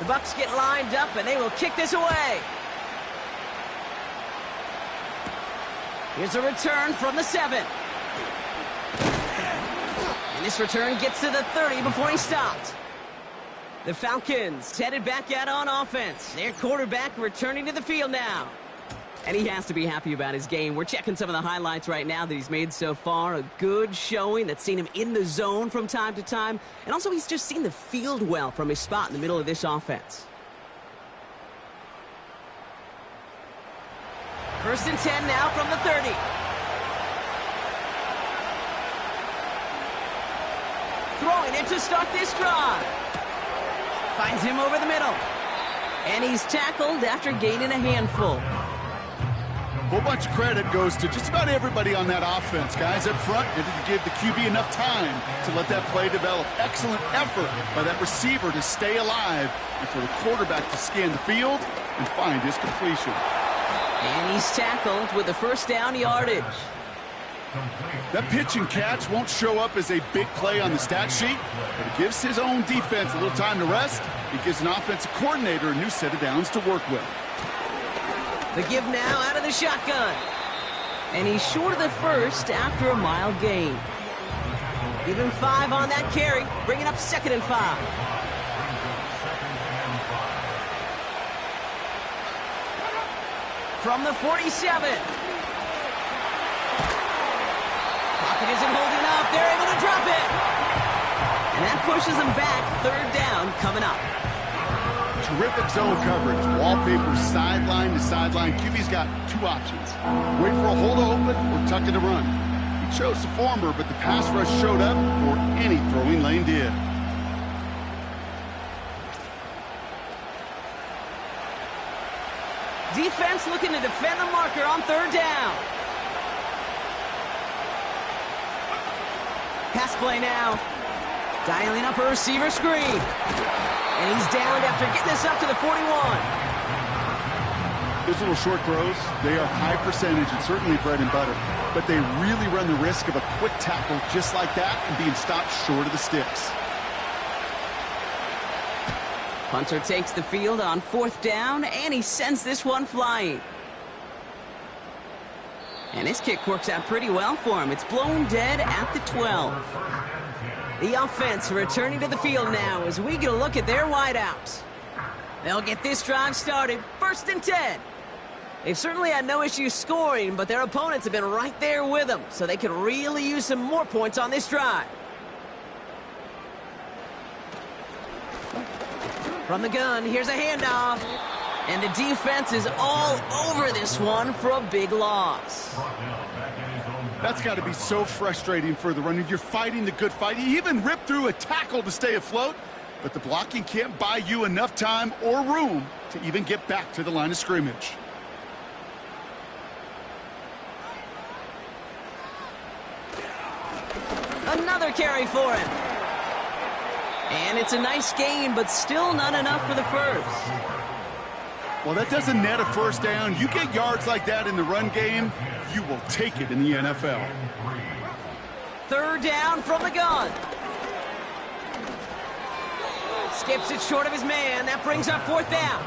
The Bucs get lined up, and they will kick this away. Here's a return from the 7. And this return gets to the 30 before he stopped. The Falcons headed back out on offense. Their quarterback returning to the field now. And he has to be happy about his game. We're checking some of the highlights right now that he's made so far. A good showing that's seen him in the zone from time to time. And also he's just seen the field well from his spot in the middle of this offense. 1st and 10 now from the 30. Throwing it to start this drive. Finds him over the middle. And he's tackled after gaining a handful. A whole bunch of credit goes to just about everybody on that offense. Guys up front needed to give the QB enough time to let that play develop. Excellent effort by that receiver to stay alive and for the quarterback to scan the field and find his completion. And he's tackled with the first down yardage. That pitch and catch won't show up as a big play on the stat sheet, but it gives his own defense a little time to rest. It gives an offensive coordinator a new set of downs to work with. The give now out of the shotgun. And he's short of the first after a mild gain. Give him 5 on that carry, bringing up 2nd and 5. From the 47. Pocket isn't holding up. They're able to drop it. And that pushes them back. 3rd down coming up. Terrific zone coverage. Wallpaper sideline to sideline. QB's got 2 options. Wait for a hole to open or tuck in to run. He chose the former, but the pass rush showed up before any throwing lane did. Defense looking to defend the marker on 3rd down. Pass play now. Dialing up a receiver screen. And he's downed after getting this up to the 41. Those little short throws, they are high percentage and certainly bread and butter. But they really run the risk of a quick tackle just like that and being stopped short of the sticks. Hunter takes the field on 4th down, and he sends this one flying. And this kick works out pretty well for him. It's blown dead at the 12. The offense returning to the field now as we get a look at their wideouts. They'll get this drive started. 1st and 10. They've certainly had no issue scoring, but their opponents have been right there with them, so they could really use some more points on this drive. From the gun, here's a handoff. And the defense is all over this one for a big loss. That's got to be so frustrating for the runner. You're fighting the good fight. You even ripped through a tackle to stay afloat, but the blocking can't buy you enough time or room to even get back to the line of scrimmage. Another carry for him. And it's a nice gain, but still not enough for the first. Well, that doesn't net a 1st down. You get yards like that in the run game, you will take it in the NFL. 3rd down from the gun. Skips it short of his man. That brings up 4th down.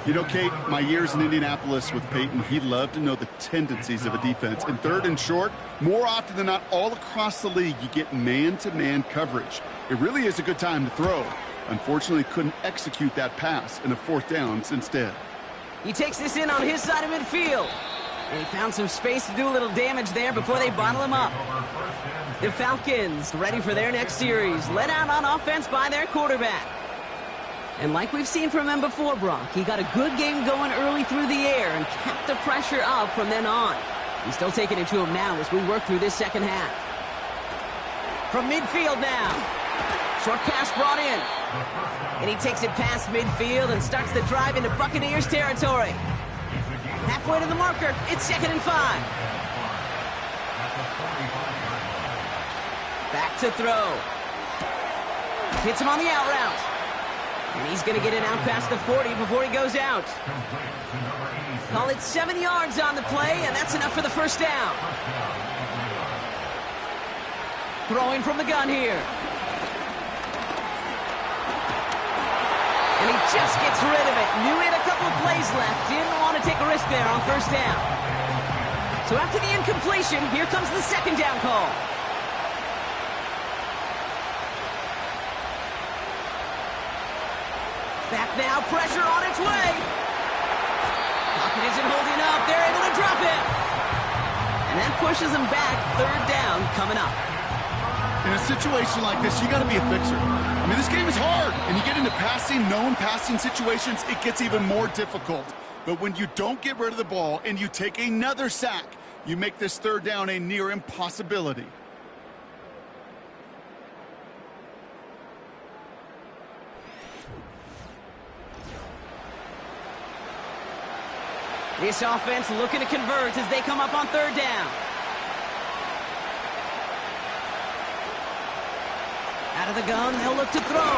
You know, Kate, my years in Indianapolis with Peyton, he loved to know the tendencies of a defense. In 3rd and short, more often than not, all across the league, you get man-to-man coverage. It really is a good time to throw. Unfortunately, couldn't execute that pass in a 4th down instead. He takes this in on his side of midfield. And he found some space to do a little damage there before they bottle him up. The Falcons ready for their next series, led out on offense by their quarterback. And like we've seen from him before, Brock, he got a good game going early through the air and kept the pressure up from then on. He's still taking it to him now as we work through this second half. From midfield now. Short pass brought in. And he takes it past midfield and starts the drive into Buccaneers territory. Halfway to the marker, it's 2nd and 5. Back to throw. Hits him on the out route. And he's going to get it out past the 40 before he goes out. Call it 7 yards on the play, and that's enough for the first down. Throwing from the gun here. And he just gets rid of it. Knew he had a couple of plays left. Didn't want to take a risk there on first down. So after the incompletion, here comes the second down call. Back now, pressure on its way. Pocket isn't holding up. They're able to drop it. And that pushes them back. 3rd down coming up. In a situation like this, you got to be a fixer. I mean, this game is hard. And you get into known passing situations, it gets even more difficult. But when you don't get rid of the ball and you take another sack, you make this 3rd down a near impossibility. This offense looking to convert as they come up on 3rd down. Out of the gun, they'll look to throw.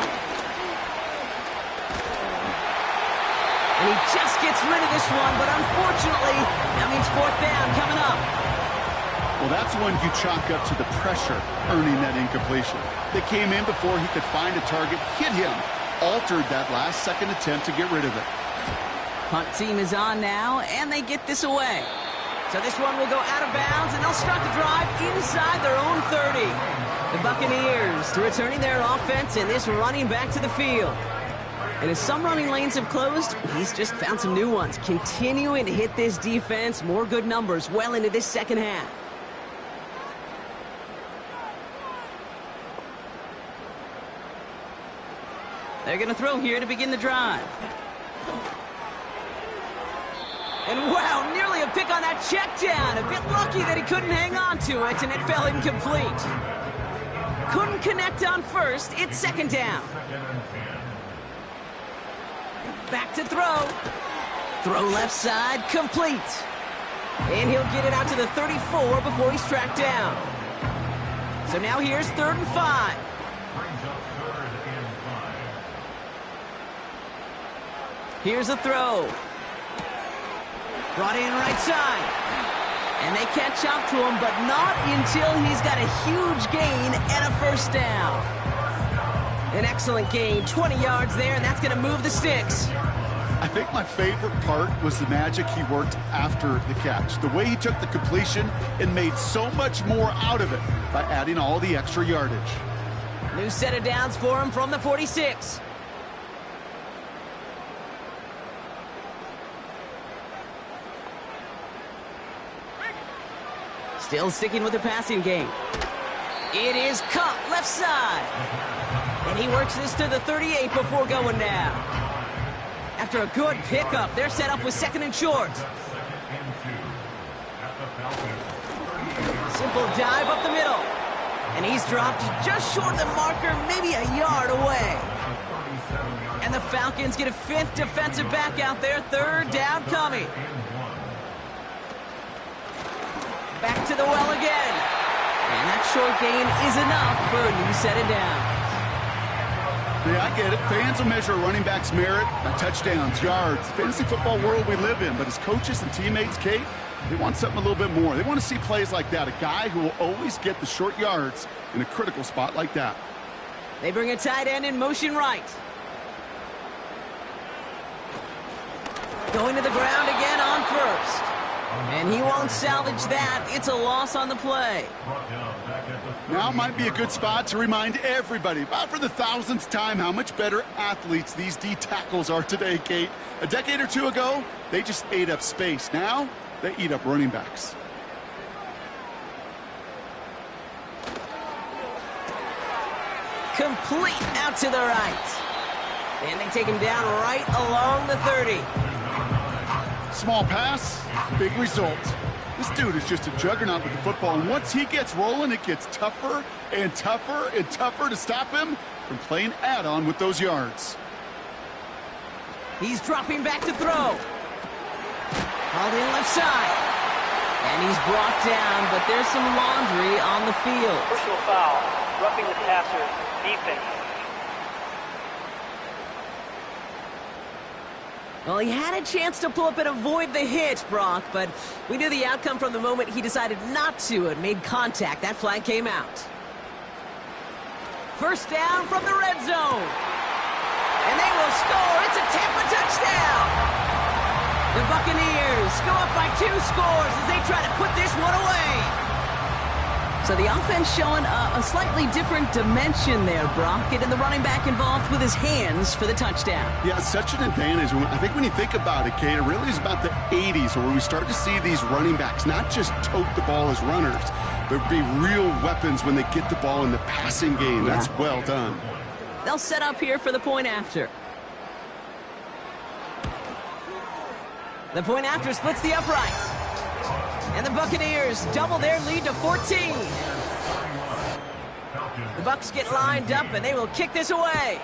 And he just gets rid of this one, but unfortunately, that means 4th down coming up. Well, that's one you chalk up to the pressure earning that incompletion. They came in before he could find a target, hit him, altered that last second attempt to get rid of it. Punt team is on now, and they get this away. So this one will go out of bounds, and they'll start the drive inside their own 30. The Buccaneers returning their offense, and this running back to the field. And as some running lanes have closed, he's just found some new ones. Continuing to hit this defense, more good numbers well into this second half. They're going to throw here to begin the drive. And wow, nearly a pick on that check down. A bit lucky that he couldn't hang on to it, and it fell incomplete. Couldn't connect on first. It's 2nd down. Back to throw. Throw left side, complete. And he'll get it out to the 34 before he's tracked down. So now here's 3rd and 5. Here's a throw. Brought in right side. And they catch up to him, but not until he's got a huge gain and a 1st down. An excellent gain, 20 yards there, and that's going to move the sticks. I think my favorite part was the magic he worked after the catch. The way he took the completion and made so much more out of it by adding all the extra yardage. New set of downs for him from the 46. Still sticking with the passing game. It is Cup, left side. And he works this to the 38 before going down. After a good pickup, they're set up with 2nd and short. Simple dive up the middle. And he's dropped just short of the marker, maybe a yard away. And the Falcons get a 5th defensive back out there, 3rd down coming. Back to the well again. And that short gain is enough for a new set of downs. Yeah, I get it. Fans will measure a running back's merit by touchdowns, yards, fantasy football world we live in. But as coaches and teammates, Kate, they want something a little bit more. They want to see plays like that. A guy who will always get the short yards in a critical spot like that. They bring a tight end in motion right. Going to the ground again on 1st. And he won't salvage that. It's a loss on the play. Now might be a good spot to remind everybody, about for the 1000th time, how much better athletes these D tackles are today, Kate. A decade or two ago, they just ate up space. Now, they eat up running backs. Complete out to the right. And they take him down right along the 30. Small pass, big result. This dude is just a juggernaut with the football, and once he gets rolling, it gets tougher and tougher and tougher to stop him from playing add-on with those yards. He's dropping back to throw. Called in left side. And he's brought down, but there's some laundry on the field. Personal foul, roughing the passer, defense. Well, he had a chance to pull up and avoid the hit, Brock, but we knew the outcome from the moment he decided not to and made contact. That flag came out. First down from the red zone. And they will score. It's a Tampa touchdown. The Buccaneers go up by 2 scores as they try to put this one away. So the offense showing a slightly different dimension there, Brock. Getting the running back involved with his hands for the touchdown. Yeah, such an advantage. I think when you think about it, Kate, it really is about the 80s where we start to see these running backs not just tote the ball as runners, but be real weapons when they get the ball in the passing game. Yeah. That's well done. They'll set up here for the point after. The point after splits the uprights. And the Buccaneers double their lead to 14. The Bucs get lined up, and they will kick this away.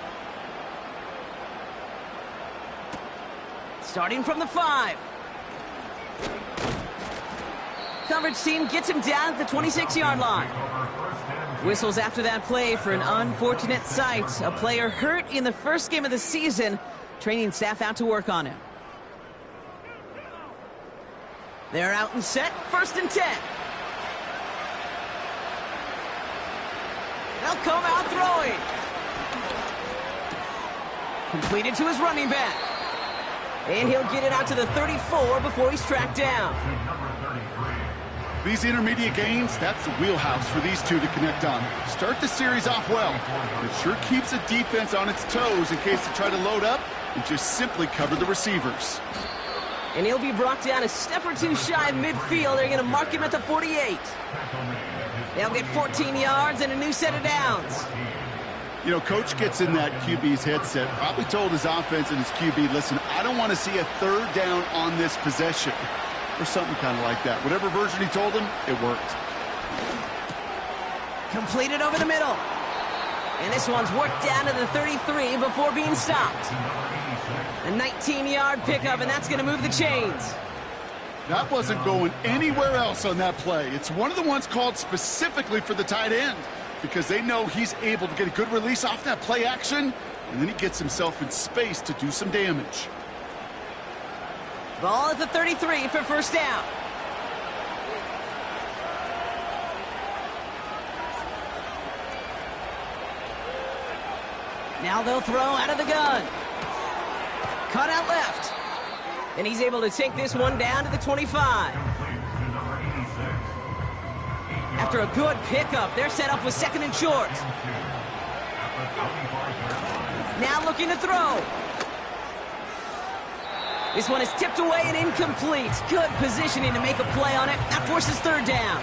Starting from the 5. Coverage team gets him down at the 26-yard line. Whistles after that play for an unfortunate sight. A player hurt in the first game of the season. Training staff out to work on him. They're out and set. 1st and 10. They'll come out throwing. Completed to his running back. And he'll get it out to the 34 before he's tracked down. These intermediate gains, that's the wheelhouse for these two to connect on. Start the series off well. It sure keeps the defense on its toes in case they try to load up and just simply cover the receivers. And he'll be brought down a step or 2 shy of midfield. They're going to mark him at the 48. They'll get 14 yards and a new set of downs. You know, Coach gets in that QB's headset, probably told his offense and his QB, listen, I don't want to see a 3rd down on this possession. Or something kind of like that. Whatever version he told him, it worked. Completed over the middle. And this one's worked down to the 33 before being stopped. A 19-yard pickup, and that's going to move the chains. That wasn't going anywhere else on that play. It's one of the ones called specifically for the tight end because they know he's able to get a good release off that play action, and then he gets himself in space to do some damage. Ball at the 33 for 1st down. Now they'll throw out of the gun. Cut out left. And he's able to take this one down to the 25. After a good pickup, they're set up with 2nd and short. Now looking to throw. This one is tipped away and incomplete. Good positioning to make a play on it. That forces 3rd down.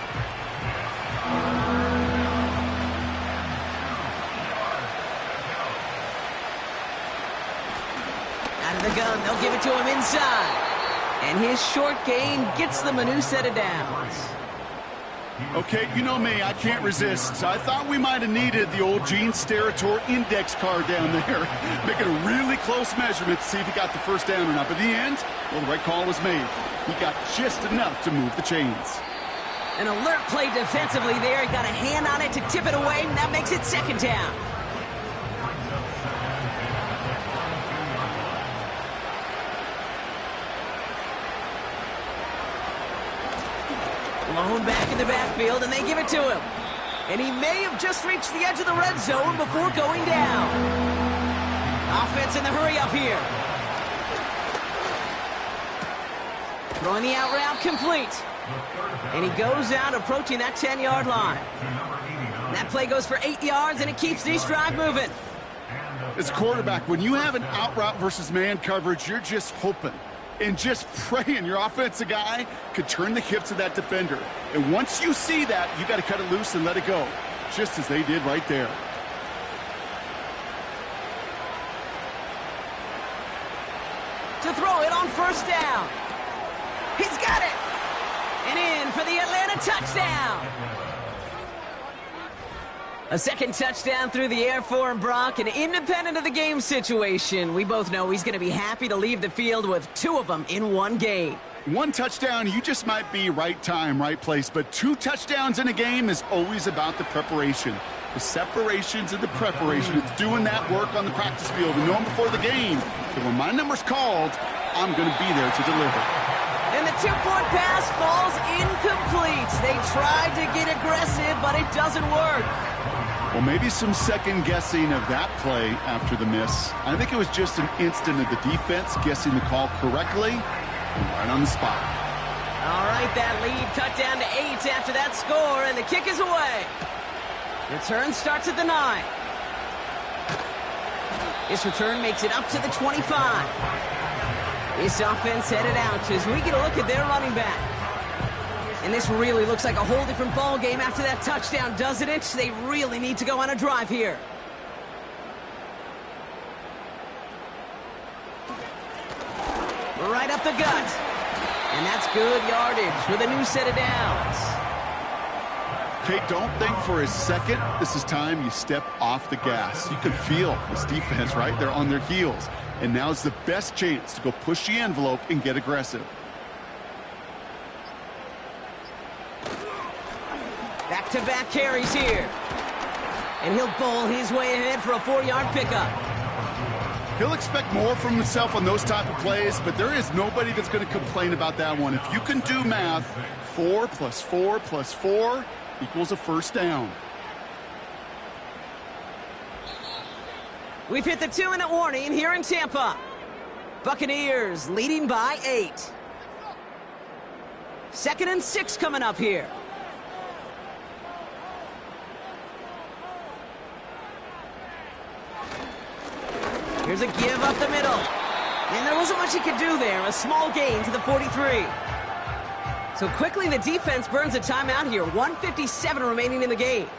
Out of the gun, they'll give it to him inside. And his short gain gets them a new set of downs. Okay, you know me, I can't resist. I thought we might have needed the old Gene Steratore index card down there, making a really close measurement to see if he got the 1st down or not. But in the end, well, the right call was made. He got just enough to move the chains. An alert play defensively there. He got a hand on it to tip it away, and that makes it 2nd down. Blown back in the backfield, and they give it to him. And he may have just reached the edge of the red zone before going down. Offense in the hurry up here. Throwing the out route complete. And he goes out approaching that 10-yard line. That play goes for 8 yards, and it keeps this drive moving. As a quarterback, when you have an out route versus man coverage, you're just hoping and just praying your offensive guy could turn the hips of that defender. And once you see that, you got to cut it loose and let it go, just as they did right there. first down. He's got it. And in for the Atlanta touchdown. A second touchdown through the air for Brock, and independent of the game situation, we both know he's going to be happy to leave the field with 2 of them in one game. 1 touchdown, you just might be right time, right place, but 2 touchdowns in a game is always about the preparation. The separations and the preparation. It's doing that work on the practice field and knowing before the game that when my number's called, I'm going to be there to deliver. And the 2-point pass falls incomplete. They tried to get aggressive, but it doesn't work. Well, maybe some second guessing of that play after the miss. I think it was just an instant of the defense guessing the call correctly and right on the spot. All right, that lead cut down to 8 after that score, and the kick is away. Return starts at the 9. This return makes it up to the 25. This offense headed out as we get a look at their running back. And this really looks like a whole different ball game after that touchdown, doesn't it? They really need to go on a drive here. Right up the gut. And that's good yardage with a new set of downs. Kate, don't think for a second this is time you step off the gas. You can feel this defense, right? They're on their heels. And now's the best chance to go push the envelope and get aggressive. Back-to-back carries here. And he'll bowl his way ahead for a 4-yard pickup. He'll expect more from himself on those type of plays, but there is nobody that's going to complain about that one. If you can do math, 4 + 4 + 4 equals a first down. We've hit the 2-minute warning here in Tampa. Buccaneers leading by 8. 2nd and 6 coming up here. Here's a give up the middle. And there wasn't much he could do there. A small gain to the 43. So quickly the defense burns a timeout here. 1:57 remaining in the game.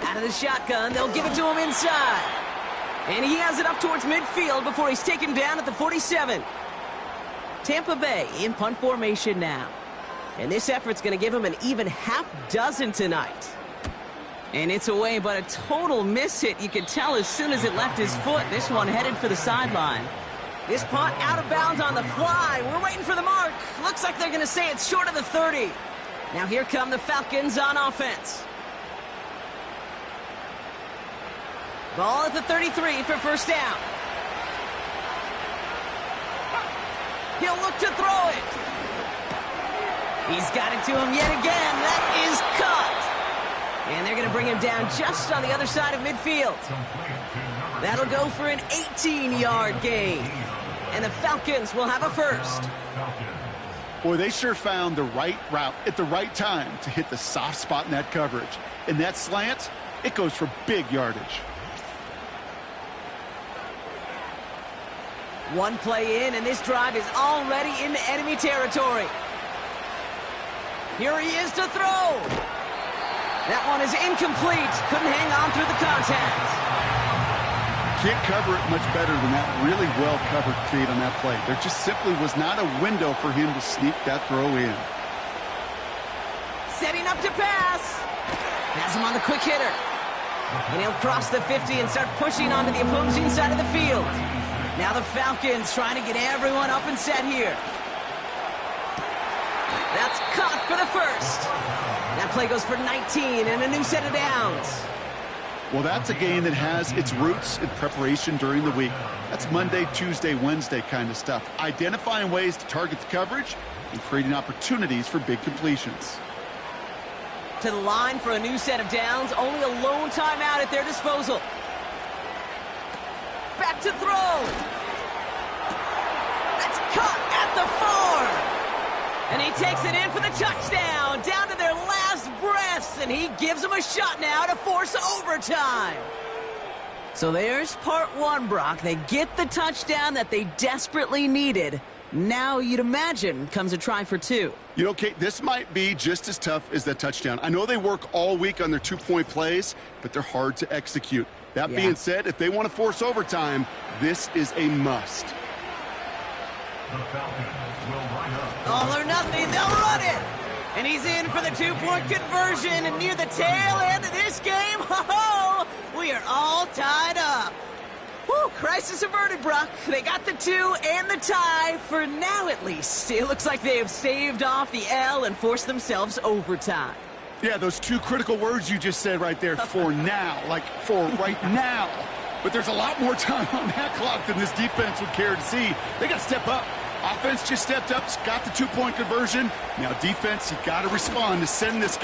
Out of the shotgun, they'll give it to him inside. And he has it up towards midfield before he's taken down at the 47. Tampa Bay in punt formation now. And this effort's going to give him an even half dozen tonight. And it's away, but a total miss hit. You could tell as soon as it left his foot. This one headed for the sideline. This punt out of bounds on the fly. We're waiting for the mark. Looks like they're going to say it's short of the 30. Now here come the Falcons on offense. Ball at the 33 for first down. He'll look to throw it. He's got it to him yet again. That is cut. And they're going to bring him down just on the other side of midfield. That'll go for an 18-yard gain. And the Falcons will have a first. Boy, they sure found the right route at the right time to hit the soft spot in that coverage. And that slant, it goes for big yardage. One play in, and this drive is already into enemy territory. Here he is to throw. That one is incomplete. Couldn't hang on through the contact. Can't cover it much better than that. Really well covered, Kate, on that play. There just simply was not a window for him to sneak that throw in. Setting up to pass. Has him on the quick hitter. And he'll cross the 50 and start pushing onto the opposing side of the field. Now the Falcons trying to get everyone up and set here. That's caught for the first. That play goes for 19 and a new set of downs. Well, that's a game that has its roots in preparation during the week. That's Monday, Tuesday, Wednesday kind of stuff. Identifying ways to target the coverage and creating opportunities for big completions. To the line for a new set of downs. Only a lone timeout at their disposal. Back to throw. That's caught at the 4. And he takes it in for the touchdown, down to their last breaths, and he gives them a shot now to force overtime. So there's part 1, Brock. They get the touchdown that they desperately needed. Now you'd imagine comes a try for 2. You know, Kate, this might be just as tough as that touchdown. I know they work all week on their 2-point plays, but they're hard to execute. That being said, if they want to force overtime, this is a must. The Falcons will line up. All or nothing, they'll run it. And he's in for the two-point conversion. And near the tail end of this game, ho-ho, we are all tied up. Whew, crisis averted, Brock. They got the 2 and the tie, for now at least. It looks like they have staved off the L and forced themselves overtime. Yeah, those 2 critical words you just said right there, for now, like for right now. But there's a lot more time on that clock than this defense would care to see. They got to step up. Offense just stepped up, got the 2-point conversion. Now defense, you got to respond to send this game.